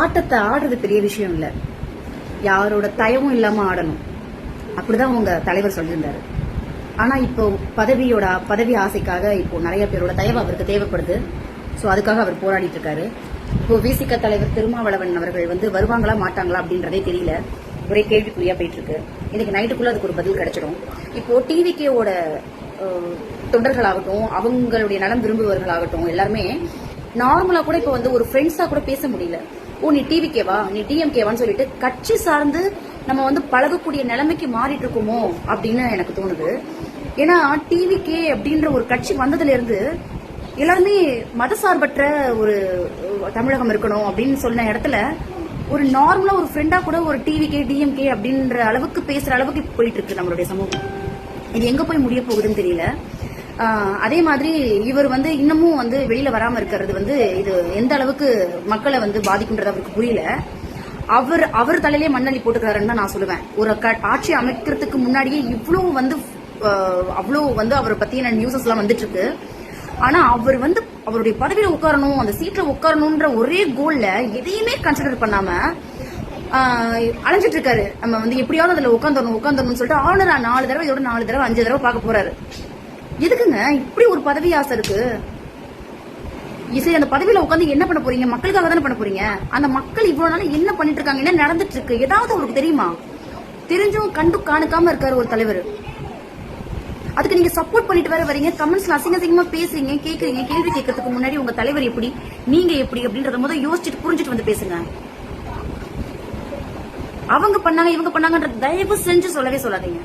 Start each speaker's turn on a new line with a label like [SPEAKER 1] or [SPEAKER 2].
[SPEAKER 1] ஆட்டத்தை ஆடுறது பெரிய விஷயம் இல்ல, யாரோட தயவும் இல்லாம ஆடணும். அப்படிதான் உங்க தலைவர் சொல்லியிருந்தாரு. ஆனா இப்போ பதவி ஆசைக்காக இப்போ நிறைய பேரோட தயவு அவருக்கு தேவைப்படுது. சோ அதுக்காக அவர் போராடிட்டு இருக்காரு. இப்போ விசிக தலைவர் திருமாவளவன் அவர்கள் வருவாங்களா மாட்டாங்களா அப்படின்றதே தெரியல, ஒரே கேள்விக்குறியா போயிட்டு இருக்கு. இன்னைக்கு நைட்டுக்குள்ள அதுக்கு ஒரு பதில் கிடைச்சிடும். இப்போ டிவிகேவோட தொண்டர்களாகட்டும், அவங்களுடைய நலம் விரும்புவர்களாகட்டும், எல்லாருமே நார்மலா கூட இப்ப ஒரு ஃப்ரெண்ட்ஸா கூட பேச முடியல. ஓ நீ டிவிகேவா, நீ டிஎம்கேவான்னு சொல்லிட்டு கட்சி சார்ந்து நம்ம பழகக்கூடிய நிலைமைக்கு மாறிட்டு இருக்கோமோ அப்படின்னு எனக்கு தோணுது. ஏன்னா டிவிகே அப்படின்ற ஒரு கட்சி வந்ததுல இருந்து எல்லாருமே மதசார்பற்ற ஒரு தமிழகம் இருக்கணும் அப்படின்னு சொன்ன இடத்துல ஒரு நார்மலா ஒரு ஃப்ரெண்டா கூட ஒரு டிவிகே டிஎம்கே அப்படின்ற அளவுக்கு பேசுற அளவுக்கு போயிட்டு இருக்கு நம்மளுடைய சமூகம். இது எங்க போய் முடிய போகுதுன்னு தெரியல. அதே மாதிரி இவர் இன்னமும் வெளியில வராம இருக்கிறது இது எந்த அளவுக்கு மக்களை பாதிக்கும்ன்றது அவருக்கு புரியல. அவர் தலையிலேயே மண்ணள்ளி போட்டுக்கிறாருன்னு தான் நான் சொல்லுவேன். ஒரு ஆட்சி அமைக்கிறதுக்கு முன்னாடியே இவ்வளவு அவ்வளவு அவரை பத்தின நியூஸஸ் எல்லாம் வந்துட்டு இருக்கு. ஆனா அவர் அவருடைய பதவியில உட்காரணும், அந்த சீட்ல உட்காரணும்ன்ற ஒரே கோல்ல எதையுமே கன்சிடர் பண்ணாம அலைஞ்சிட்டு இருக்காரு. நம்ம எப்படியாவது அதுல உட்காந்துடணும்னு சொல்லிட்டு ஆளுநரா 4 தடவை இதோட 4 தடவை 5 தடவை பார்க்க போறாரு. எதுக்குங்க இப்படி ஒரு பதவி ஆசை இருக்கு? அந்த பதவியில உட்காந்து என்ன பண்ண போறீங்க? மக்களுக்காக தானே பண்ண போறீங்க. அந்த மக்கள் இவ்வளவு நாள் என்ன பண்ணிட்டு இருக்காங்க, என்ன நடந்துட்டு இருக்கு, ஏதாவது அவருக்கு தெரியுமா? தெரிஞ்சும் கண்டு காணுக்காம இருக்காரு ஒரு தலைவர். அதுக்கு நீங்க சப்போர்ட் பண்ணிட்டு வேற வரீங்க, கமெண்ட்ஸ்ல அசிங்கமா பேசுறீங்க, கேக்குறீங்க. கேள்வி கேட்கறதுக்கு முன்னாடி உங்க தலைவர் எப்படி, நீங்க எப்படி அப்படின்றத முதல்ல யோசிச்சுட்டு புரிஞ்சுட்டு பேசுங்க. அவங்க பண்ணாங்க இவங்க பண்ணாங்கன்ற தயவு செஞ்சு சொல்லவே சொல்லாதீங்க.